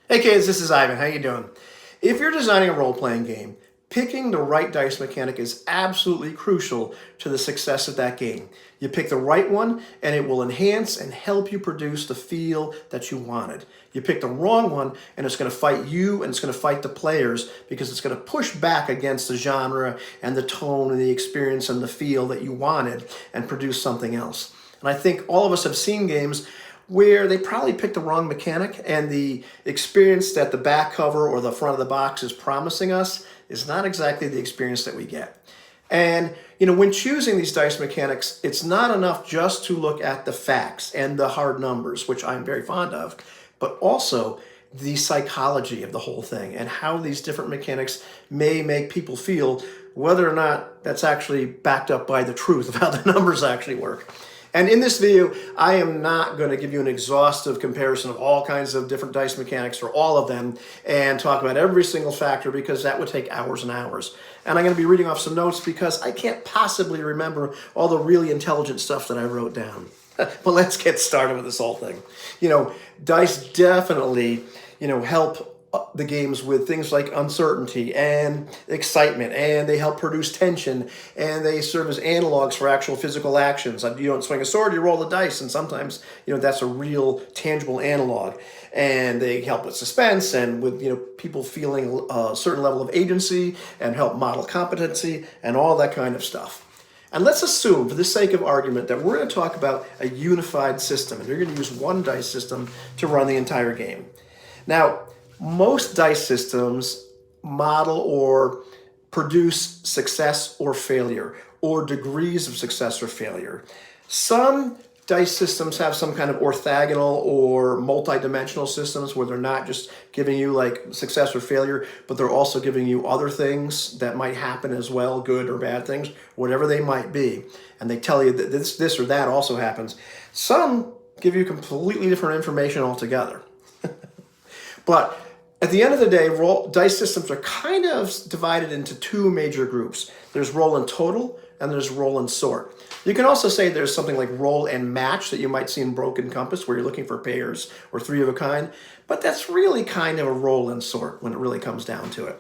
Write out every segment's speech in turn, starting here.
Hey kids, this is Ivan. How you doing? If you're designing a role-playing game, picking the right dice mechanic is absolutely crucial to the success of that game. You pick the right one and it will enhance and help you produce the feel that you wanted. You pick the wrong one and it's going to fight you and it's going to fight the players because it's going to push back against the genre and the tone and the experience and the feel that you wanted and produce something else. And I think all of us have seen games where they probably picked the wrong mechanic and the experience that the back cover or the front of the box is promising us is not exactly the experience that we get. And, when choosing these dice mechanics, it's not enough just to look at the facts and the hard numbers, which I'm very fond of, but also the psychology of the whole thing and how these different mechanics may make people feel, whether or not that's actually backed up by the truth of how the numbers actually work. And in this video, I am not going to give you an exhaustive comparison of all kinds of different dice mechanics or all of them and talk about every single factor because that would take hours and hours. And I'm going to be reading off some notes because I can't possibly remember all the really intelligent stuff that I wrote down. But let's get started with this whole thing. Dice definitely, help the games with things like uncertainty and excitement, and they help produce tension, and they serve as analogs for actual physical actions. You don't swing a sword, you roll the dice, and sometimes that's a real tangible analog. And they help with suspense and with people feeling a certain level of agency and help model competency and all that kind of stuff. And let's assume, for the sake of argument, that we're going to talk about a unified system, and you're going to use one dice system to run the entire game. Now, most dice systems model or produce success or failure, or degrees of success or failure. Some dice systems have some kind of orthogonal or multi-dimensional systems where they're not just giving you like success or failure, but they're also giving you other things that might happen as well, good or bad things, whatever they might be. And they tell you that this or that also happens. Some give you completely different information altogether. But at the end of the day, dice systems are kind of divided into two major groups. There's roll and total, and there's roll and sort. You can also say there's something like roll and match that you might see in Broken Compass, where you're looking for pairs or three of a kind, but that's really kind of a roll and sort when it really comes down to it.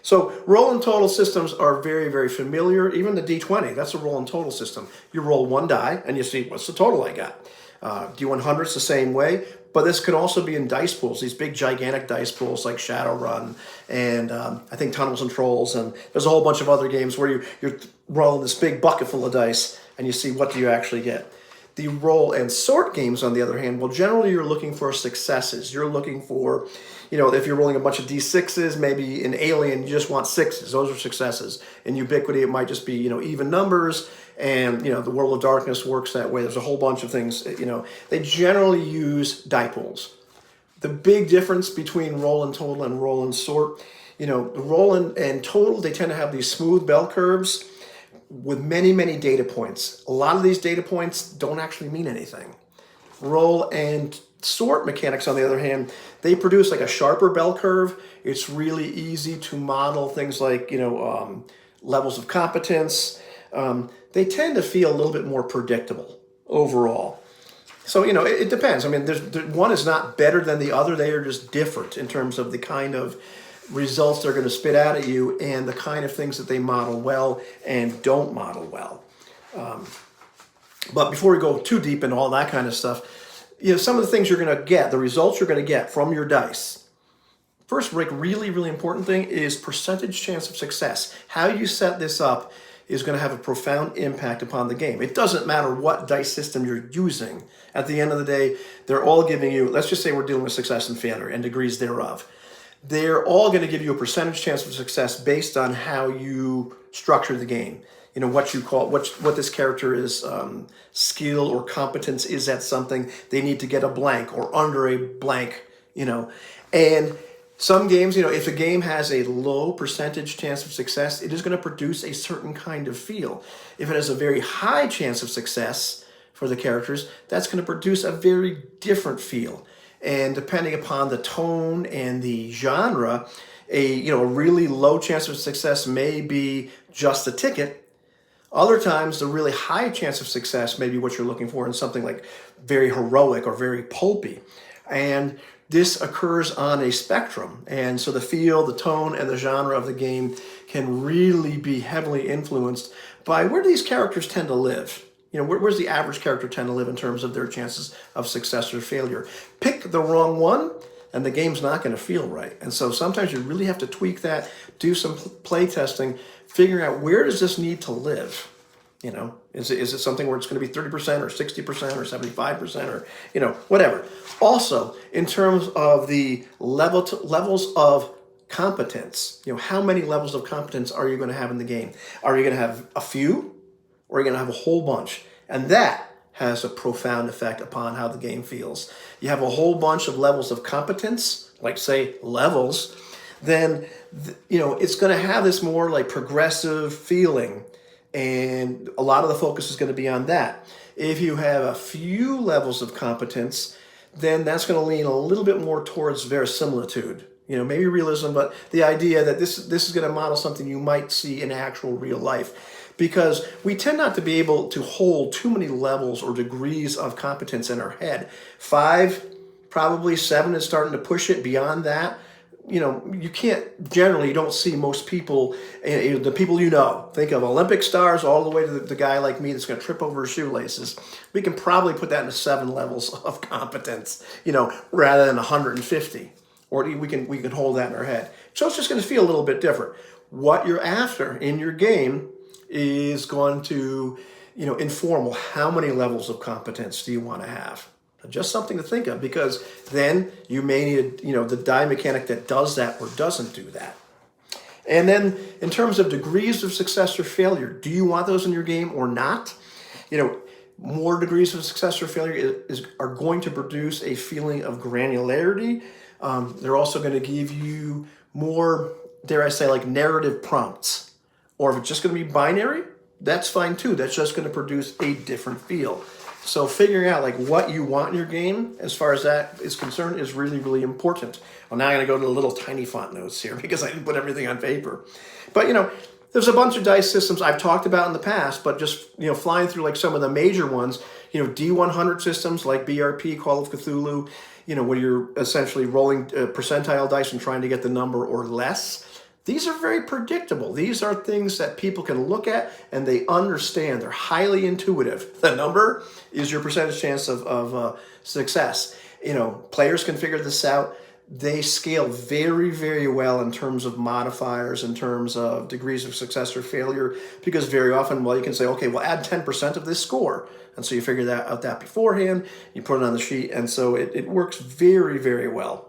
So roll and total systems are very, very familiar. Even the D20, that's a roll and total system. You roll one die, and you see, what's the total I got? D100's the same way, but this could also be in dice pools, these big gigantic dice pools like Shadowrun and I think Tunnels and Trolls, and there's a whole bunch of other games where you're rolling this big bucket full of dice and you see what do you actually get. The roll and sort games, on the other hand, well, generally you're looking for successes. You're looking for, if you're rolling a bunch of D6s, maybe in Alien, you just want sixes. Those are successes. In Ubiquity, it might just be, even numbers. And, the World of Darkness works that way. There's a whole bunch of things, They generally use die pools. The big difference between roll and total and roll and sort, roll and total, they tend to have these smooth bell curves with many, many data points. A lot of these data points don't actually mean anything. Roll and sort mechanics, on the other hand, they produce like a sharper bell curve. It's really easy to model things like, levels of competence. They tend to feel a little bit more predictable overall. So, it depends. I mean, one is not better than the other. They are just different in terms of the kind of results they're going to spit out at you and the kind of things that they model well and don't model well. But before we go too deep into all that kind of stuff, some of the things you're going to get, the results you're going to get from your dice. First, really, really important thing is percentage chance of success. How you set this up is going to have a profound impact upon the game. It doesn't matter what dice system you're using. At the end of the day, they're all giving you, let's just say we're dealing with success and failure and degrees thereof. They're all going to give you a percentage chance of success based on how you structure the game. What you call, what this character is, skill or competence is at something. They need to get a blank or under a blank, And some games, if a game has a low percentage chance of success, it is going to produce a certain kind of feel. If it has a very high chance of success for the characters, that's going to produce a very different feel. And depending upon the tone and the genre, a really low chance of success may be just a ticket. Other times, the really high chance of success may be what you're looking for in something like very heroic or very pulpy. And this occurs on a spectrum. And so the feel, the tone, and the genre of the game can really be heavily influenced by where these characters tend to live. Where's the average character tend to live in terms of their chances of success or failure? Pick the wrong one, and the game's not going to feel right. And so sometimes you really have to tweak that, do some play testing, figuring out where does this need to live. Is it something where it's going to be 30% or 60% or 75% or, whatever. Also, in terms of the levels of competence, how many levels of competence are you going to have in the game? Are you going to have a few, or are you going to have a whole bunch? And that has a profound effect upon how the game feels. You have a whole bunch of levels of competence, like say levels, then it's going to have this more like progressive feeling, and a lot of the focus is going to be on that. If you have a few levels of competence, then that's going to lean a little bit more towards verisimilitude. Maybe realism, but the idea that this is going to model something you might see in actual real life. Because we tend not to be able to hold too many levels or degrees of competence in our head. 5, probably 7 is starting to push it beyond that. You don't see most people, the people think of Olympic stars all the way to the guy like me that's going to trip over his shoelaces. We can probably put that into 7 levels of competence, rather than 150. Or we can hold that in our head. So it's just going to feel a little bit different. What you're after in your game is going to, inform, well, how many levels of competence do you want to have? Just something to think of, because then you may need, the die mechanic that does that or doesn't do that. And then in terms of degrees of success or failure, do you want those in your game or not? More degrees of success or failure are going to produce a feeling of granularity. They're also going to give you more, dare I say, like narrative prompts. Or if it's just going to be binary, that's fine too. That's just going to produce a different feel. So figuring out like what you want in your game as far as that is concerned is really, really important. Well, now I'm going to go to the little tiny font notes here because I didn't put everything on paper. But, there's a bunch of dice systems I've talked about in the past, but just, flying through like some of the major ones, D100 systems like BRP, Call of Cthulhu, where you're essentially rolling percentile dice and trying to get the number or less. These are very predictable. These are things that people can look at and they understand. They're highly intuitive. The number is your percentage chance of success. Players can figure this out. They scale very, very well in terms of modifiers, in terms of degrees of success or failure, because very often, you can say, okay, well, add 10% of this score. And so you figure that beforehand, you put it on the sheet, and so it works very, very well.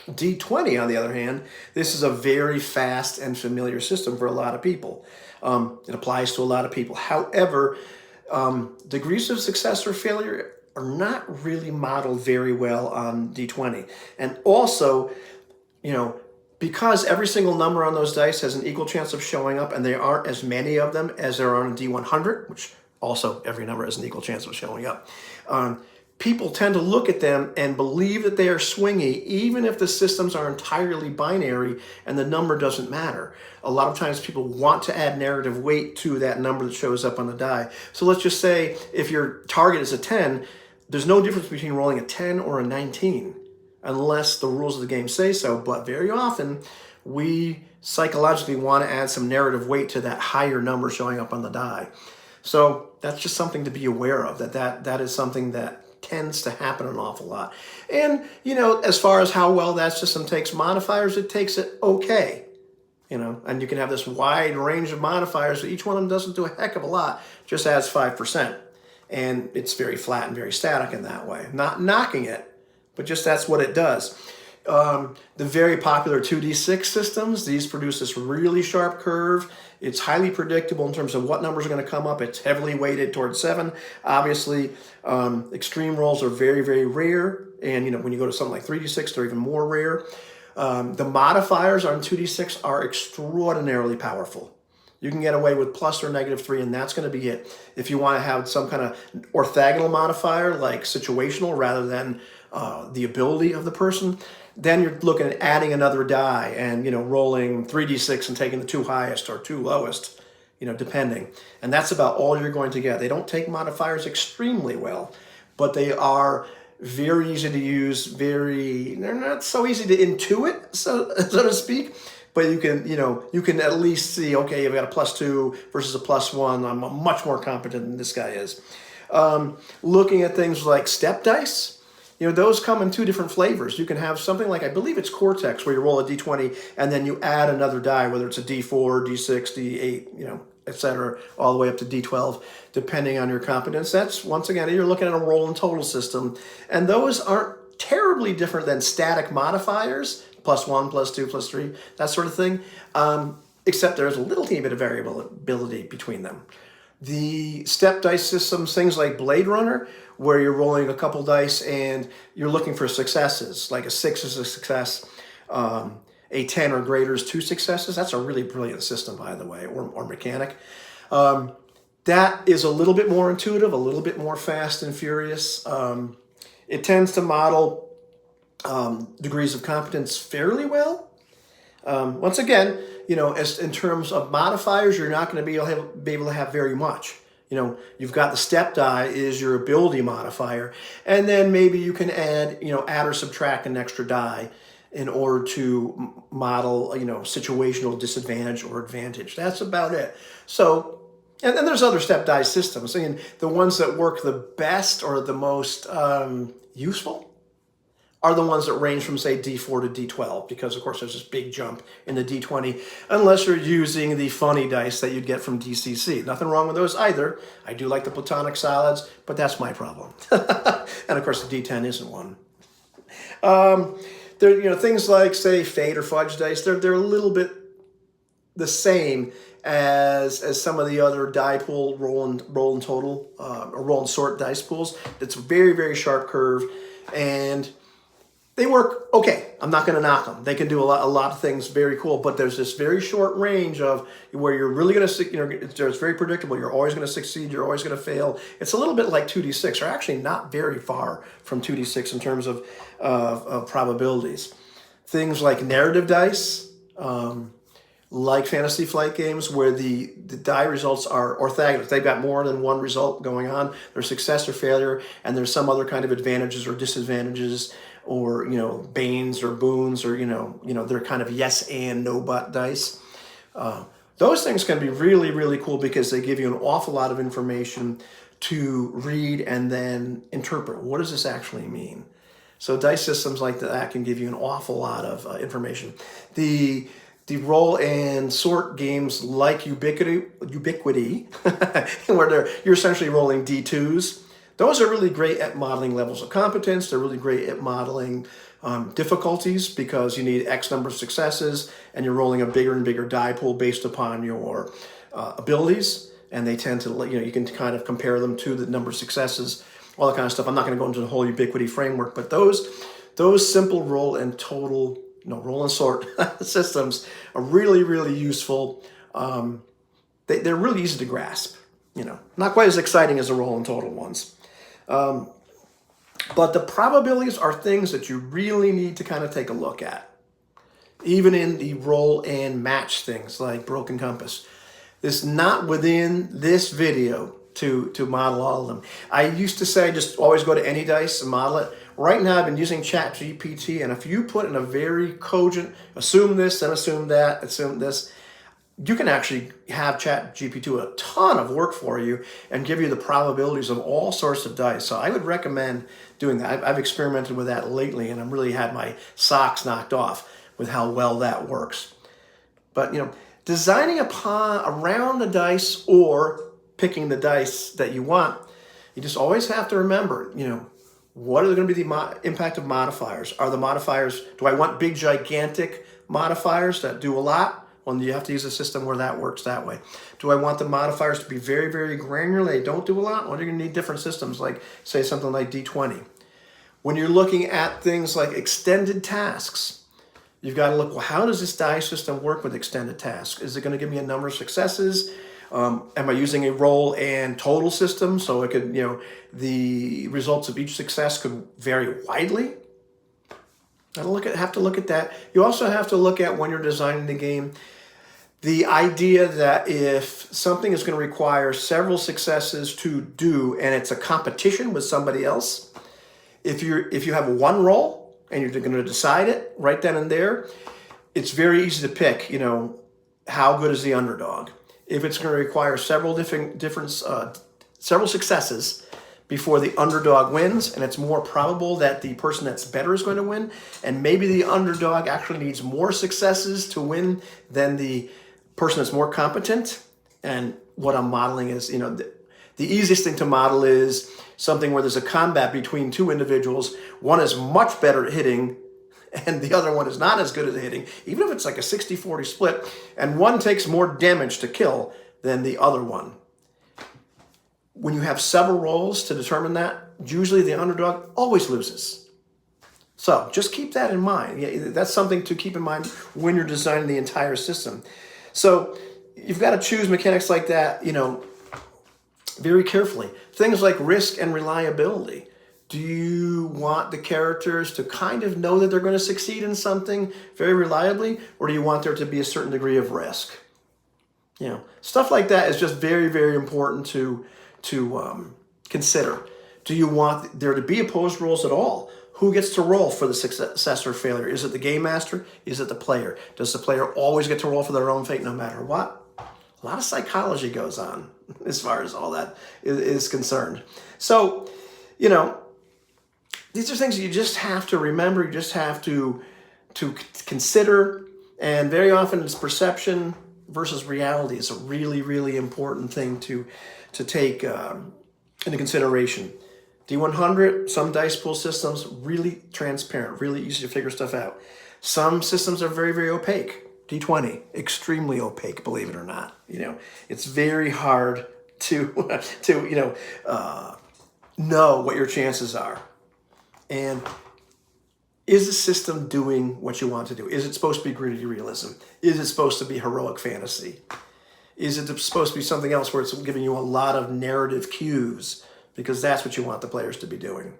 D20, on the other hand, this is a very fast and familiar system for a lot of people. It applies to a lot of people. However, degrees of success or failure are not really modeled very well on D20. And also, because every single number on those dice has an equal chance of showing up, and there aren't as many of them as there are on D100, which also every number has an equal chance of showing up. People tend to look at them and believe that they are swingy, even if the systems are entirely binary and the number doesn't matter. A lot of times people want to add narrative weight to that number that shows up on the die. So let's just say if your target is a 10, there's no difference between rolling a 10 or a 19, unless the rules of the game say so. But very often, we psychologically want to add some narrative weight to that higher number showing up on the die. So that's just something to be aware of, that is something that tends to happen an awful lot. And, as far as how well that system takes modifiers, it takes it okay. And you can have this wide range of modifiers, but each one of them doesn't do a heck of a lot, just adds 5%. And it's very flat and very static in that way. Not knocking it, but just that's what it does. The very popular 2d6 systems, these produce this really sharp curve. It's highly predictable in terms of what numbers are going to come up. It's heavily weighted towards 7. Obviously, extreme rolls are very, very rare. And, when you go to something like 3d6, they're even more rare. The modifiers on 2d6 are extraordinarily powerful. You can get away with plus or -3, and that's going to be it. If you want to have some kind of orthogonal modifier, like situational, rather than the ability of the person, then you're looking at adding another die and, rolling 3d6 and taking the 2 highest or 2 lowest, depending. And that's about all you're going to get. They don't take modifiers extremely well, but they are very easy to use, they're not so easy to intuit, so to speak, but you can at least see, okay, I've got a +2 versus a +1. I'm much more competent than this guy is. Looking at things like step dice, those come in two different flavors. You can have something like, I believe it's Cortex, where you roll a d20 and then you add another die, whether it's a d4, d6, d8, etc., all the way up to d12, depending on your competence. That's, once again, you're looking at a roll and total system. And those aren't terribly different than static modifiers, +1, +2, +3, that sort of thing, except there's a little teeny bit of variability between them. The step dice systems, things like Blade Runner, where you're rolling a couple dice and you're looking for successes, like a 6 is a success, a 10 or greater is 2 successes. That's a really brilliant system, by the way, or mechanic. That is a little bit more intuitive, a little bit more fast and furious. It tends to model degrees of competence fairly well. Once again, as in terms of modifiers, you're not going to be able to have very much. You've got the step die is your ability modifier, and then maybe you can add or subtract an extra die in order to model, situational disadvantage or advantage. That's about it. So, and then there's other step die systems. The ones that work the best or the most useful are the ones that range from, say, D4 to D12, because, of course, there's this big jump in the D20, unless you're using the funny dice that you'd get from DCC. Nothing wrong with those either. I do like the platonic solids, but that's my problem. And, of course, the D10 isn't one. Things like, say, Fate or Fudge dice, they're a little bit the same as some of the other die pool roll and total or roll and sort dice pools. It's a very, very sharp curve, and they work okay. I'm not going to knock them. They can do a lot of things very cool, but there's this very short range of where you're really going to, it's very predictable. You're always going to succeed. You're always going to fail. It's a little bit like 2d6. They're actually not very far from 2d6 in terms of probabilities. Things like narrative dice, like Fantasy Flight games, where the die results are orthogonal. They've got more than one result going on. There's success or failure, and there's some other kind of advantages or disadvantages, or banes or boons, or they're kind of yes and no but dice. Those things can be really, really cool because they give you an awful lot of information to read and then interpret. What does this actually mean? So dice systems like that can give you an awful lot of information. The roll and sort games like Ubiquity, where you're essentially rolling D2s. Those are really great at modeling levels of competence. They're really great at modeling difficulties, because you need X number of successes and you're rolling a bigger and bigger die pool based upon your abilities. And they tend to, you can kind of compare them to the number of successes, all that kind of stuff. I'm not going to go into the whole Ubiquity framework, but those simple roll and total, roll and sort systems are really, really useful. They're really easy to grasp. Not quite as exciting as the roll and total ones. But the probabilities are things that you really need to kind of take a look at. Even in the roll and match things like Broken Compass. It's not within this video to model all of them. I used to say just always go to any dice and model it. Right now I've been using ChatGPT, and if you put in a very cogent, assume this, then assume that, assume this, you can actually have ChatGPT do a ton of work for you and give you the probabilities of all sorts of dice. So I would recommend doing that. I've experimented with that lately, and I've really had my socks knocked off with how well that works. But, designing around the dice or picking the dice that you want, you just always have to remember, what are going to be the impact of modifiers? Are the modifiers, do I want big, gigantic modifiers that do a lot? Well, you have to use a system where that works that way. Do I want the modifiers to be very, very granular? They don't do a lot? Well, you're going to need different systems, like, say, something like D20. When you're looking at things like extended tasks, you've got to look, well, how does this die system work with extended tasks? Is it going to give me a number of successes? Am I using a roll and total system? So it could, the results of each success could vary widely. Have to look at that. You also have to look at, when you're designing the game, the idea that if something is going to require several successes to do, and it's a competition with somebody else, If you have one roll and you're going to decide it right then and there, it's very easy to pick, how good is the underdog. If it's going to require several successes before the underdog wins, and it's more probable that the person that's better is going to win, and maybe the underdog actually needs more successes to win than the person that's more competent. And what I'm modeling is, the easiest thing to model is something where there's a combat between two individuals. One is much better at hitting and the other one is not as good at hitting, even if it's like a 60-40 split, and one takes more damage to kill than the other one. When you have several rolls to determine that, usually the underdog always loses. So just keep that in mind. Yeah, that's something to keep in mind when you're designing the entire system. So you've got to choose mechanics like that, very carefully. Things like risk and reliability. Do you want the characters to kind of know that they're going to succeed in something very reliably, or do you want there to be a certain degree of risk? Stuff like that is just very, very important to consider. Do you want there to be opposed rolls at all? Who gets to roll for the success or failure? Is it the game master? Is it the player? Does the player always get to roll for their own fate no matter what? A lot of psychology goes on as far as all that is concerned. So, these are things you just have to remember. You just have to consider. And very often it's perception versus reality is a really, really important thing to take into consideration. D100, some dice pool systems, really transparent, really easy to figure stuff out. Some systems are very, very opaque. D20, extremely opaque, believe it or not. It's very hard to know what your chances are. And is the system doing what you want to do? Is it supposed to be gritty realism? Is it supposed to be heroic fantasy? Is it supposed to be something else where it's giving you a lot of narrative cues? Because that's what you want the players to be doing.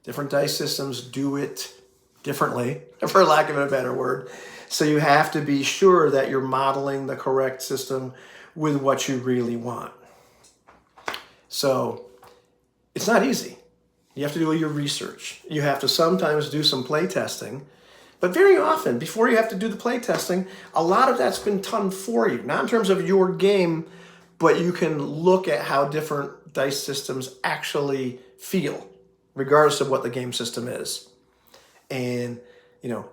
Different dice systems do it differently, for lack of a better word. So you have to be sure that you're modeling the correct system with what you really want. So it's not easy. You have to do your research. You have to sometimes do some play testing. But very often, before you have to do the play testing, a lot of that's been done for you. Not in terms of your game, but you can look at how different dice systems actually feel, regardless of what the game system is. And,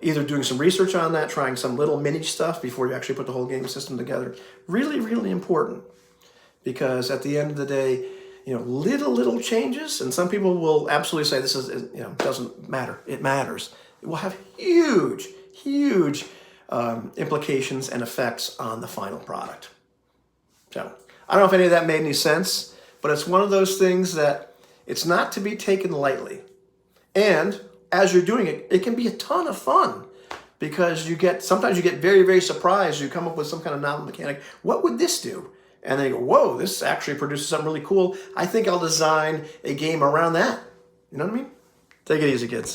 either doing some research on that, trying some little mini stuff before you actually put the whole game system together. Really, really important. Because at the end of the day, little changes, and some people will absolutely say this is, doesn't matter. It matters. It will have huge, huge implications and effects on the final product. So I don't know if any of that made any sense, but it's one of those things that it's not to be taken lightly. And as you're doing it, it can be a ton of fun because sometimes you get very, very surprised. You come up with some kind of novel mechanic. What would this do? And they go, whoa, this actually produces something really cool. I think I'll design a game around that. You know what I mean? Take it easy, kids.